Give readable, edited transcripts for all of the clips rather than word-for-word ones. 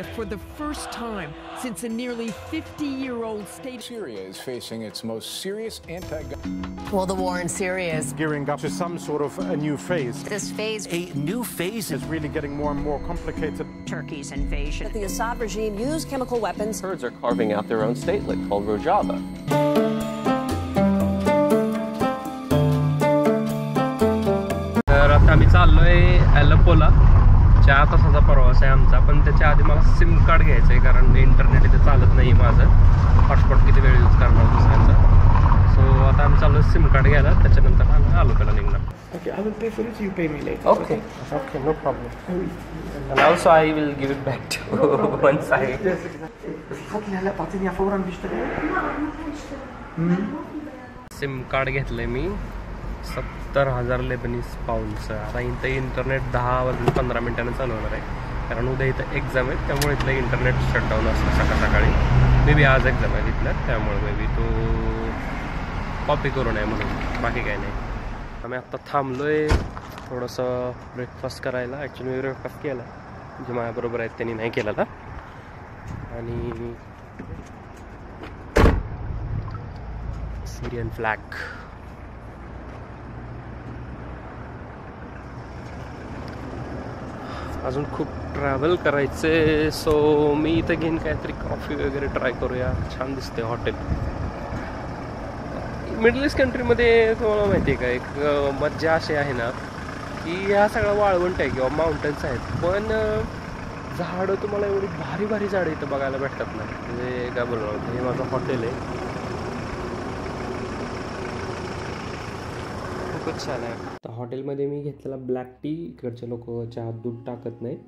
For the first time since a nearly 50-year-old state, Syria is facing its most serious Well, the war in Syria is gearing up to some sort of a new phase. this phase. A new phase It's really getting more and more complicated. Turkey's invasion. The Assad regime used chemical weapons. Kurds are carving out their own statelet called Rojava. तर आता आम्ही चाललोय ॲलेपोला. 4 तासाचा प्रवास आहे आमचा, पण त्याच्या आधी मला सिम कार्ड घ्यायचं आहे कारण इंटरनेट इथे चालत नाही माझं. हॉटस्पॉट किती वेळ यूज करणार दुसऱ्यांचा. सो आता आम्ही चाललो सिम कार्ड घ्यायला, त्याच्यानंतर आम्ही आलोप्याला निघणार. Okay, I will pay for it. You pay me later. Okay, no problem. And also I will give it back to once I. SIM card घेतलंय मी 70,000 लेबनीज पाऊंडचं. आता इथं इंटरनेट 10 वाजून 15 मिनिटांनी चालू होणार आहे कारण उद्या इथं एक्झाम आहे, त्यामुळे इथलं इंटरनेट शटडाऊन असतं सकाळी. मे बी आज एक्झाम आहे तिथलं, त्यामुळे मे बी तो कॉपी करू नये म्हणून, बाकी काही नाही. आम्ही आत्ता थांबलोय थोडंसं ब्रेकफास्ट करायला. ॲक्च्युली मी ब्रेकफास्ट केला, जे माझ्याबरोबर आहेत त्यांनी नाही केलेला. आणि सिरियन फ्लॅग. अजून खूप ट्रॅव्हल करायचे. सो मी इथं घेईन काहीतरी कॉफी वगैरे ट्राय करूया. छान दिसते हॉटेल. मिडल ईस्ट कंट्रीमध्ये तुम्हाला माहिती आहे का, एक मज्जा अशी आहे ना की ह्या सगळं वाळवंट आहे किंवा माउंटन्स आहेत, पण झाडं तुम्हाला एवढी भारी भारी झाडं इथं बघायला भेटतात ना. म्हणजे काय बोलणार, हे माझं हॉटेल आहे, खूपच छान आहे. तर हॉटेलमध्ये मी घेतलेला ब्लॅक टी. इकडचे लोक चहा दूध टाकत नाहीत,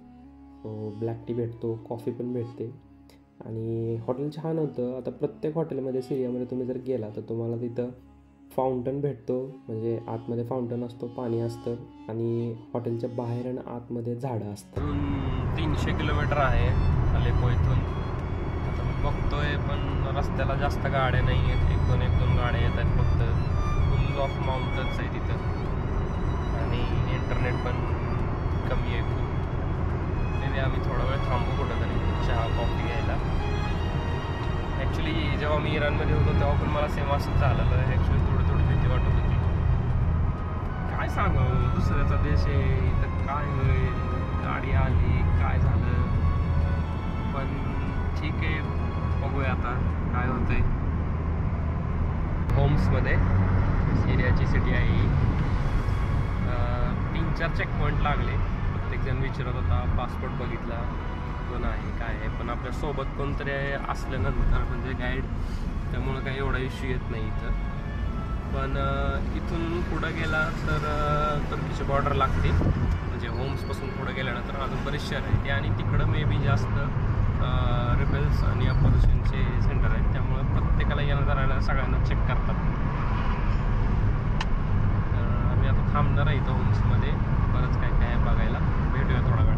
सो ब्लॅक टी भेटतो, कॉफी पण भेटते. आणि हॉटेल छान होतं. आता प्रत्येक हॉटेलमध्ये सिरियामध्ये तुम्ही जर गेला तर तुम्हाला तिथं फाउंटन भेटतो, म्हणजे आतमध्ये फाउंटन असतो, पाणी असतं, आणि हॉटेलच्या बाहेर आणि आतमध्ये झाडं असतात. 300 किलोमीटर आहे अलेपो इथून. आता मी बघतोय पण रस्त्याला जास्त गाड्या नाही आहेत, एक दोन गाड्या येत आहेत फक्त. फुल ऑफ माउंटन्स आहे तिथं आणि इंटरनेट पण कमी आहे खूप. ते आम्ही थोडा वेळ थांबू कुठंतरी चहा कॉफी घ्यायला. ॲक्च्युली जेव्हा मी इराणमध्ये होतो तेव्हा पण मला सेम असंच झालेलं आहे. ॲक्च्युली थोडी भीती वाटत होती. काय सांगावं, दुसऱ्याचा देश आहे, इथं काय होईल, गाडी आली, काय झालं. पण ठीक आहे, बघूया आता काय होतंय. होम्समध्ये सिरियाची सिटी आहे ही. 3-4 चेक पॉईंट लागले. प्रत्येकजण विचारत होता, पासपोर्ट बघितला, कोण आहे काय आहे, पण आपल्यासोबत कोणतरी असल्यानंतर म्हणजे गाईड, त्यामुळं काही एवढा इश्यू येत नाही इथं. पण इथून पुढं गेला तर तुर्कीची बॉर्डर लागते, म्हणजे होम्सपासून पुढं गेल्यानंतर अजून बरेच शहर आहेत ते, आणि तिकडं मे बी जास्त रिबेल्स आणि अपोजिशनचे सेंटर आहेत, त्यामुळं प्रत्येकाला येणाऱ्या सगळ्यांना चेक करतात. तर आम्ही आता थांबणार आहे इथं होम्समध्ये. बरंच काय काय बघायला. भेटूया थोडा वेळ.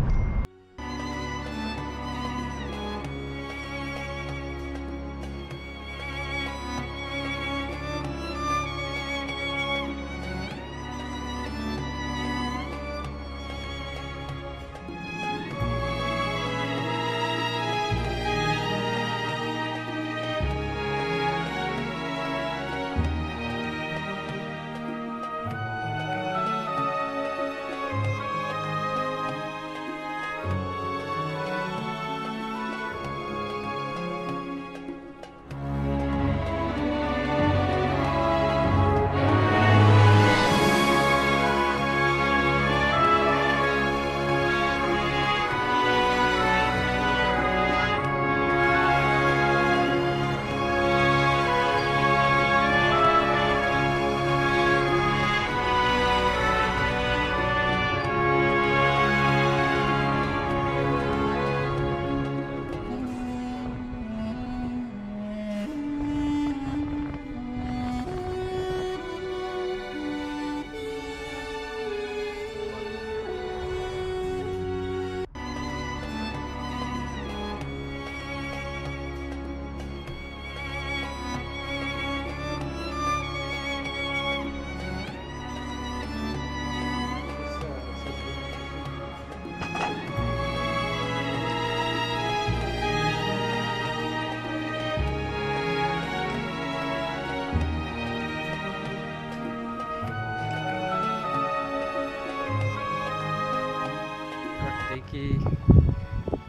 वाटतंय की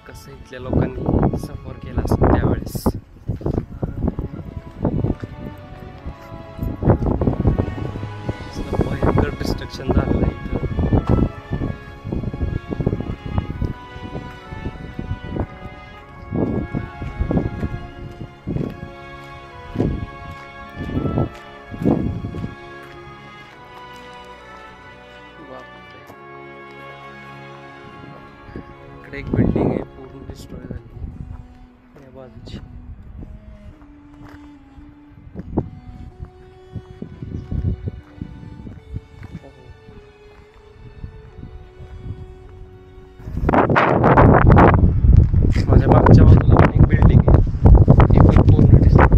कसं इथल्या लोकांनी सफर केला असतो त्यावेळेस. भयंकर डिस्ट्रक्शन झालं इथं. इकडे एक बिल्डिंग आहे पूर्ण डिस्ट्रॉय झाली या बाजूची. माझ्या मागच्या बाजूला पण एक बिल्डिंग आहे ती पण पूर्ण डिस्ट्रॉय.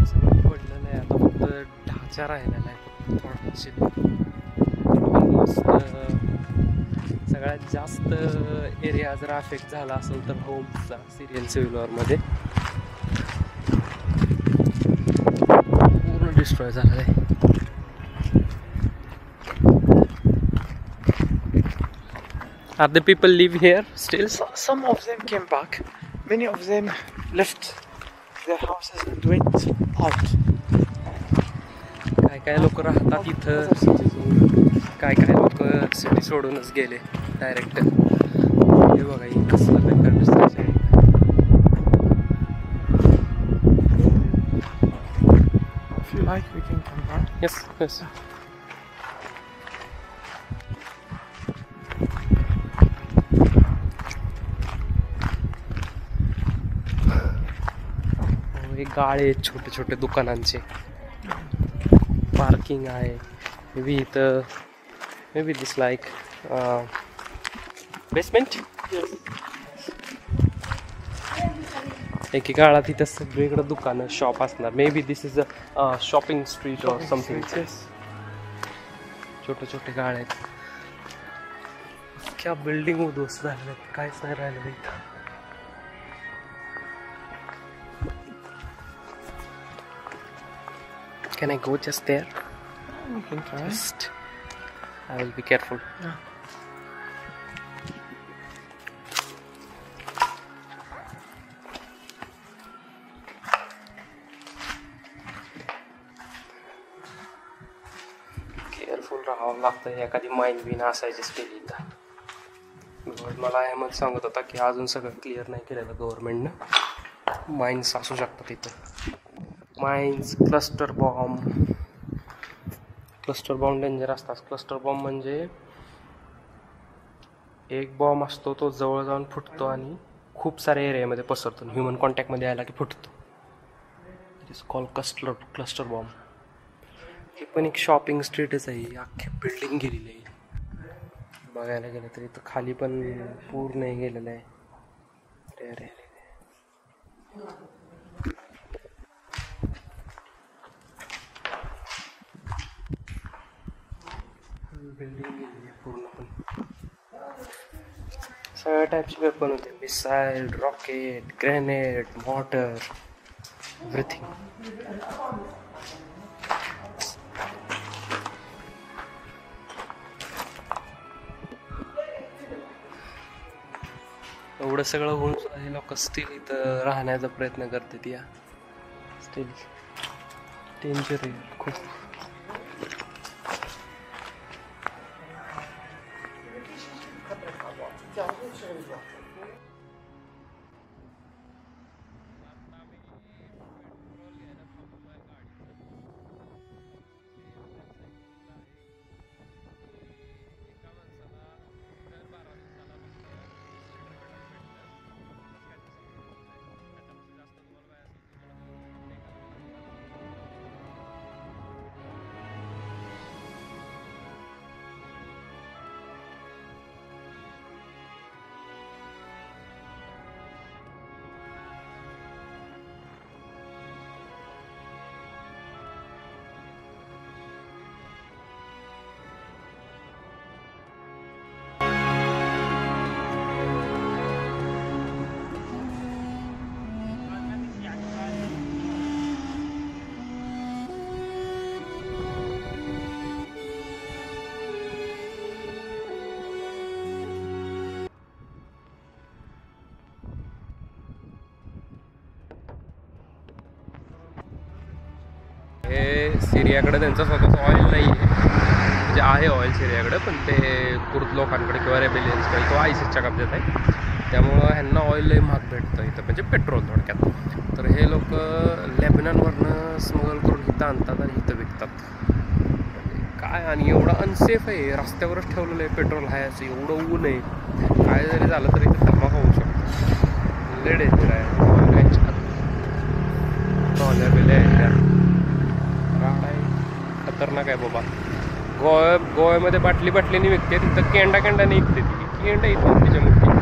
सगळं पडलेलं आहे आता फक्त ढाचा राहिलेला आहे. ऑलमोस्ट सगळ्यात जास्त एरिया जर अफेक्ट झाला असेल तर होम्सचा सिरियल सिव्हिल वॉरमध्ये पूर्ण डिस्ट्रॉय झालेला आहे. Are the people live here still? Some of them came back. Many of them left their houses and went out. काय काय लोक राहतात इथं, काय काय लोक सिटी सोडूनच गेले डायरेक्ट. हे बघा ही कसलं बेकार डिस्ट्रक्शन आहे. If you like, we can come back. Yes, yes. हे गाळे छोटे छोटे दुकानांचे पार्किंग आहे. मे बी इथं may be this like basement. एके काळात इथं सगळीकडे दुकानं शॉप असणार. May be this is a shopping street or something. छोटे छोटे गाळे आहेत. क्या बिल्डिंग उद्ध्वस्त झालेल्या आहेत, काहीच नाही राहिलेलं इथं. Can I go just there? We can try. Just, I will be careful. Yeah. Careful राहावं लागतं. एखादी माईन बिन असायची स्टील इथं. मला अहमद सांगत होता की अजून सगळं क्लिअर नाही केलेलं गव्हर्नमेंटनं. माईन्स असू शकतात इथं. माइन्स, क्लस्टर बॉम्ब डेंजर असतात. क्लस्टर बॉम्ब म्हणजे एक बॉम्ब असतो तो जवळ जाऊन फुटतो आणि खूप साऱ्या एरियामध्ये पसरतो. ह्युमन कॉन्टॅक्टमध्ये आला की फुटतो. It is called cluster bomb. हे पण एक शॉपिंग स्ट्रीटच आहे. अख्खी बिल्डिंग गेलेली आहे. बघायला गेलं तर इथं खाली पण पूर्ण हे गेलेलं आहे. अरे अरे बिल्डिंग गेली आहे पूर्ण. पण सगळ्या टाईपचे वेपन होते. Missile, rocket, grenade, mortar, everything. एवढं सगळं होऊन सुद्धा हे लोक स्टील इथं राहण्याचा प्रयत्न करतात. या स्टील डेंजर आहे खूप. सिरियाकडे त्यांचं स्वतःचं ऑइल नाही आहे, म्हणजे आहे ऑइल सिरियाकडे, पण ते कुर्द लोकांकडे किंवा रेबेलियन्सकडे किंवा आयसिसच्या कब्जात आहे. त्यामुळं ह्यांना ऑइल लई महाग भेटतं इथं, म्हणजे पेट्रोल थोडक्यात. तर हे लोक लेबनॉनवरनं स्मगल करून इथं आणतात आणि इथं विकतात. काय, आणि एवढं अनसेफ आहे, रस्त्यावरच ठेवलेलं आहे पेट्रोल आहे असं, एवढं ऊन आहे, काय जरी झालं तरी इथं धमाका होऊ शकतो. लय डेंजर आहे. खतरनाक आहे बाबा. गोव्यामध्ये बाटलीने विकते, तिथं केंडाने विकते. ती केंडा इथं तिच्या मोठी.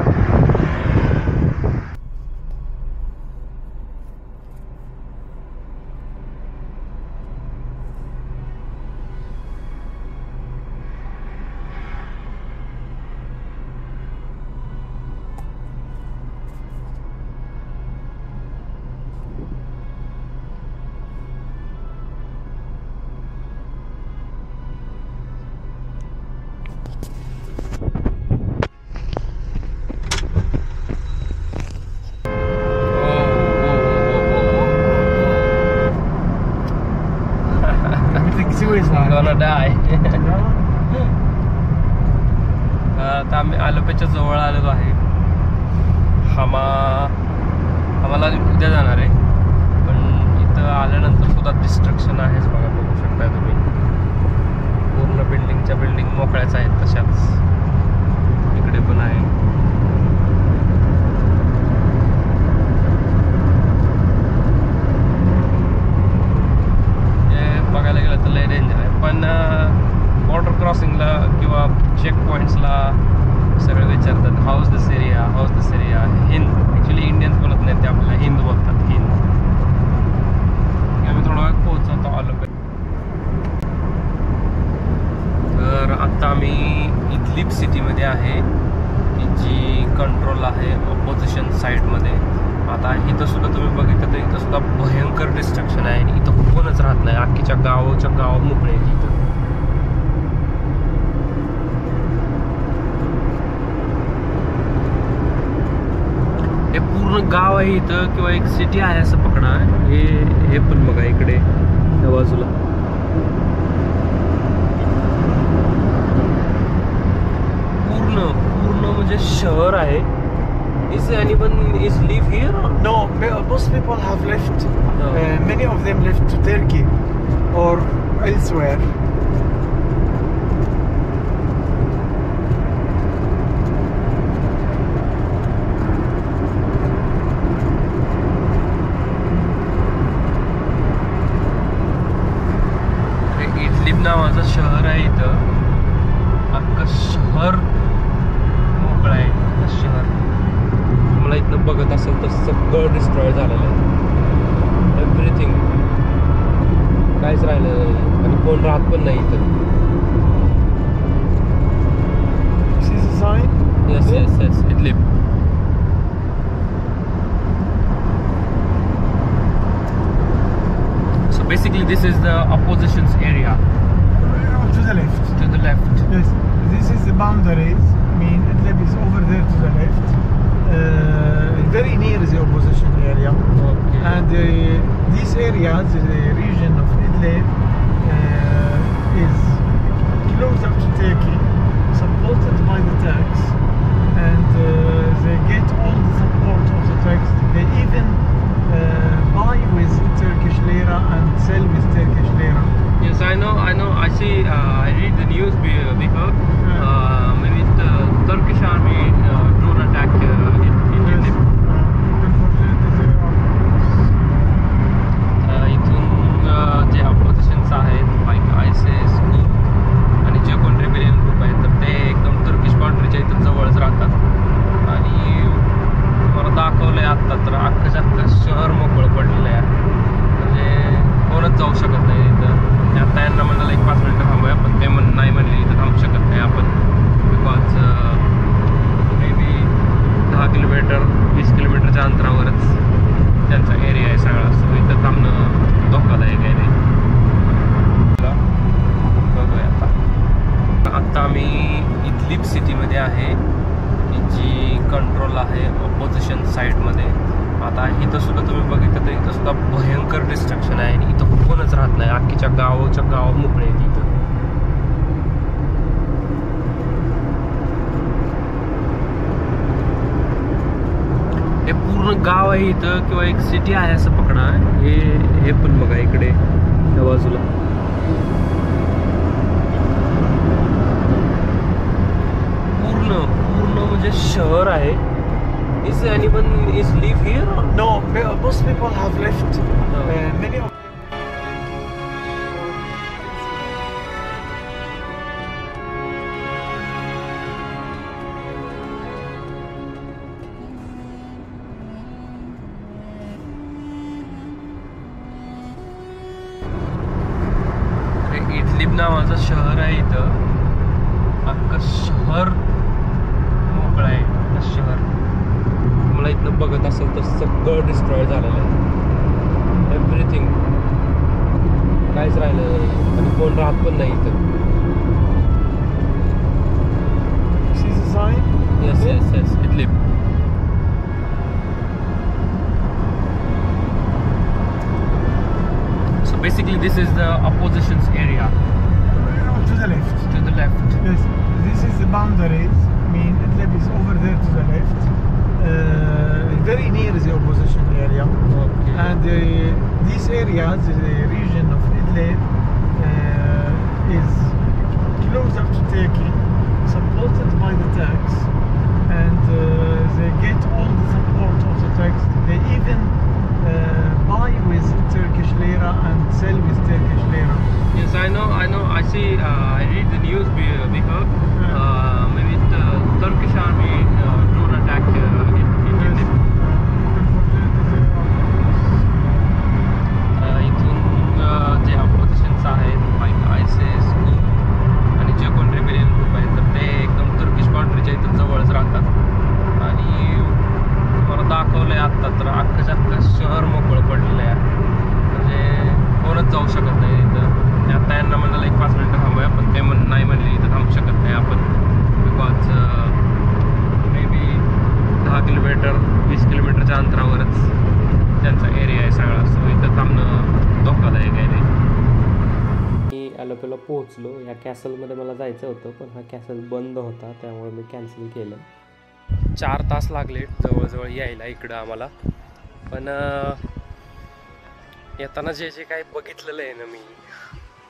Gonna die. आता आम्ही आलोपेच्या जवळ आलेलो आहे. आम्हाला उद्या जाणार आहे, पण इथं आल्यानंतर सुद्धा डिस्ट्रक्शन आहेच बघा, बघू शकता तुम्ही. पूर्ण बिल्डिंग मोकळ्याच आहेत, तशाच इकडे पण आहे. बघायला गेलं तर लय डेंजर आहे. पण बॉर्डर क्रॉसिंगला किंवा चेक पॉईंट्सला सगळे विचारतात हाऊज दिस एरिया. हिंद, ॲक्च्युली इंडियन्स बोलत नाहीत ते, आपल्याला हिंद बोलतात. हिंद. आम्ही थोडा वेळ पोहोचतो आलो. तर आता आम्ही इदलिब सिटीमध्ये आहे, जी कंट्रोल आहे ऑपोजिशन साईडमध्ये. आता इथं सुद्धा तुम्ही बघितलं तर इथं सुद्धा भयंकर डिस्ट्रक्शन आहे. इथं कोणच राहत नाही, अख्खीच्या गाव मोकळे आहे इथं. हे पूर्ण गाव आहे इथं, किंवा एक सिटी आहे असं पकडा. हे पण बघा इकडे या बाजूला पूर्ण म्हणजे शहर आहे. Is anyone live here? No, most people have left. Many of them left to Turkey or elsewhere. Idlib नावाचं शहर आहे इथं. अख्खं शहर मोकळं आहे. शहर मला इथनं बघत असेल तर सगळं डिस्ट्रॉय झालेलं आहे. एव्हरीथिंग, काहीच राहिलं नाही आणि कोण राहत पण नाही इथं. Yes Idlib. So basically this is the opposition's area. To the left. To the left. Yes, this is the boundaries. I mean, Idlib is over there to the left. Very near the opposition area. Okay. And this area, the region of Idlib, is closer to Turkey, supported by the Turks, and they get all the support of the Turks. They even buy with Turkish lira and sell with Turkish lira. Yes, I know गाव मोकळे आहेत इथं. हे पूर्ण गाव आहे इथं किंवा एक सिटी आहे असं पकडा. हे पण बघा इकडे त्या बाजूला पूर्ण म्हणजे शहर आहे. Is anyone is live here? No, most people have left. Many of Idlib नावाचं शहर आहे इथं. अख्खं शहर मोकळं आहे. शहर मला इथनं बघत असेल तर सगळं डिस्ट्रॉय झालेलं आहे. एव्हरीथिंग काहीच राहिलं नाही आणि कोण राहत पण नाही इथं. Yes Idlib. So basically this is the opposition's area. to the left. To the left. Yes, this is the boundaries. I mean, Idlib is over there to the left, very near the opposition area. Okay. And this area, the region of Idlib, is closer to Turkey, supported by the Turks, and they get all the support of the Turks. They even buy with Turkish lira and sell with Turkish lira. Yes, I know. I see. I read the news because maybe the Turkish army drone attack in Idlib. इथून जे ऑपोजिशन्स आहेत like ISIS आणि जे कोण rebellion group आहेत तर ते एकदम तुर्किश बाउंड्रीच्या इथं जवळच राहतात. आणि मला दाखवलं आहे आत्ता तर अख्खं शहर मोकळं पडलेलं आहे. म्हणजे कोणच जाऊ शकत नाही इथं. आता यांना म्हणाला एक 5 मिनटं थांबूया पण ते नाही म्हणले इथं थांबू शकत नाही आपण. बिकॉज मे बी 10 किलोमीटर 20 किलोमीटरच्या अंतरावरच त्यांचा एरिया आहे सगळा. सो इथं थांबणं धोकादायक आहे. मी अलोपेला पोहोचलो. या कॅसलमध्ये मला जायचं होतं पण हा कॅसल बंद होता त्यामुळे मी कॅन्सल केलं. 4 तास लागले जवळजवळ यायला इकडं आम्हाला. पण येताना जे काही बघितलेलं आहे ना मी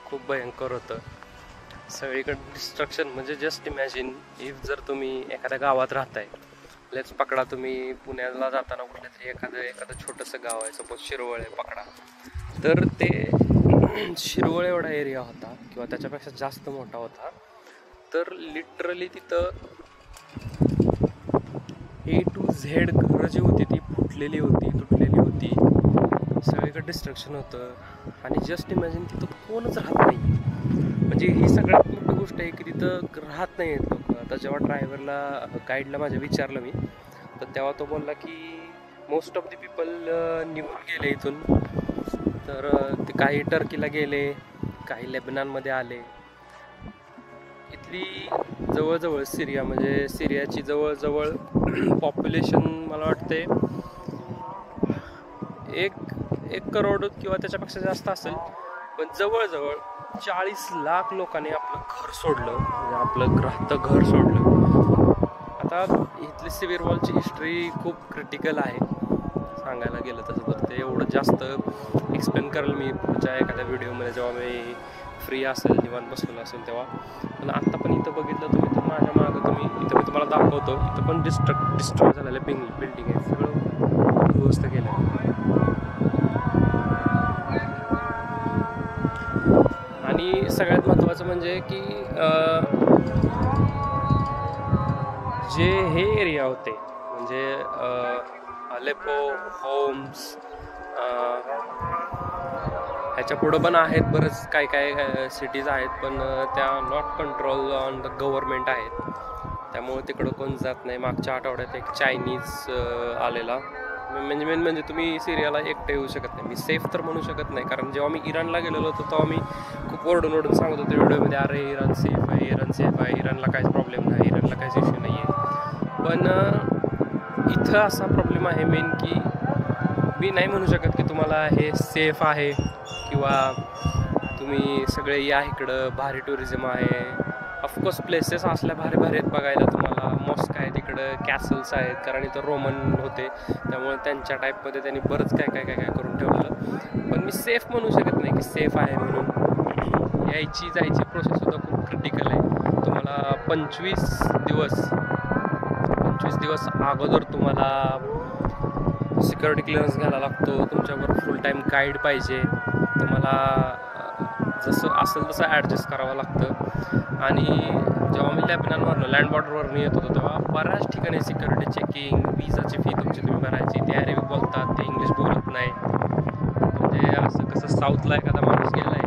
खूप भयंकर होतं. सगळीकडे डिस्ट्रक्शन. म्हणजे जस्ट इमॅजिन इफ जर तुम्ही एखाद्या गावात राहताय. लेट्स पकडा तुम्ही पुण्याला जाताना कुठल्या तरी एखादं छोटंसं गाव आहे सपोज शिरवळ आहे पकडा. तर ते शिरवळ एवढा एरिया होता किंवा त्याच्यापेक्षा जास्त मोठा होता. तर लिटरली तिथं A to Z घरं जी होती ती फुटलेली होती तुटलेली होती. सगळीकडे डिस्ट्रक्शन होतं. आणि जस्ट इमॅजिन तिथं कोणच राहत नाही. म्हणजे ही सगळ्यात मोठी गोष्ट आहे की तिथं राहत नाही आहेत लोक. आता जेव्हा ड्रायव्हरला गाईडला माझ्या विचारलं मी तर तेव्हा तो बोलला की मोस्ट ऑफ द पीपल निघून गेले इथून. तर ते काही टर्कीला गेले काही लेबनानमध्ये आले. इथली जवळजवळ सिरिया म्हणजे सिरियाची जवळजवळ पॉप्युलेशन मला वाटते 1 करोड किंवा त्याच्यापेक्षा जास्त असेल. पण जवळजवळ 40 लाख लोकांनी आपलं घर सोडलं. म्हणजे आपलं राहतं घर सोडलं. आता इथली सिव्हिल वॉरची हिस्ट्री खूप क्रिटिकल आहे सांगायला गेलं तसं. तर ते एवढं जास्त एक्सप्लेन करेल मी पुढच्या एखाद्या व्हिडिओमध्ये जेव्हा मी फ्री असेल निवांत बसलेलं असेल तेव्हा. पण आत्ता पण इथं बघितलं तुम्ही तर माझ्या मागं तुम्ही इथं मी तुम्हाला दाखवतो. इथं पण डिस्ट्रॉय झालेलं बिल्डिंग आहे. सगळं दुरुस्त केलं आहे. आणि सगळ्यात महत्त्वाचं म्हणजे की जे हे एरिया होते म्हणजे अलेपो होम्स ह्याच्या पुढं पण आहेत बरंच काय सिटीज आहेत पण त्या not control on the government आहेत. त्यामुळे तिकडं कोण जात नाही. मागच्या आठवड्यात एक चायनीज आलेला. म्हणजे तुम्ही सिरियाला एकटे येऊ शकत नाही. मी सेफ तर म्हणू शकत नाही कारण जेव्हा मी इराणला गेलेलो होतो तेव्हा मी खूप ओरडून सांगत होतो व्हिडिओमध्ये अरे इराण सेफ आहे इराणला काहीच प्रॉब्लेम नाही इराणला काहीच इश्यू नाही आहे. पण इथं असा प्रॉब्लेम आहे मेन की मी नाही म्हणू शकत की तुम्हाला हे सेफ आहे किंवा तुम्ही सगळे या इकडं, भारी टुरिझम आहे. ऑफकोर्स प्लेसेस असल्या भारी भारी आहेत बघायला तुम्हाला. मॉस्क आहेत इकडं, कॅसल्स आहेत, कारण इथं रोमन होते त्यामुळे त्यांच्या टाईपमध्ये त्यांनी बरंच काय करून ठेवलेलं. पण मी सेफ म्हणू शकत नाही की सेफ आहे म्हणून. यायची जायची प्रोसेससुद्धा खूप क्रिटिकल आहे. तुम्हाला 25 दिवस अगोदर तुम्हाला सिक्युरिटी क्लिअरन्स घ्यायला लागतो. तुमच्यावर फुल टाईम गाईड पाहिजे. तुम्हाला जसं असेल तसं ॲडजस्ट करावं लागतं. आणि जेव्हा मी लेबनॉनवरनं लँड बॉर्डरवरनं येत होतो तेव्हा बऱ्याच ठिकाणी सिक्युरिटी चेकिंग, विजाची फी तुमची तुम्ही भरायची. ते अरेबिक बोलतात, ते इंग्लिश बोलत नाही. म्हणजे असं कसं साऊथला एखादा माणूस गेला आहे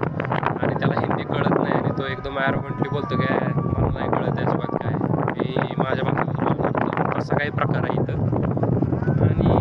आणि त्याला हिंदी कळत नाही आणि तो एकदम ॲरोगंटली बोलतो काय मला नाही कळत त्याच्याबाबत काय, मी माझ्या बाजूला बोलतो, असा काही प्रकार आहे इथं. आणि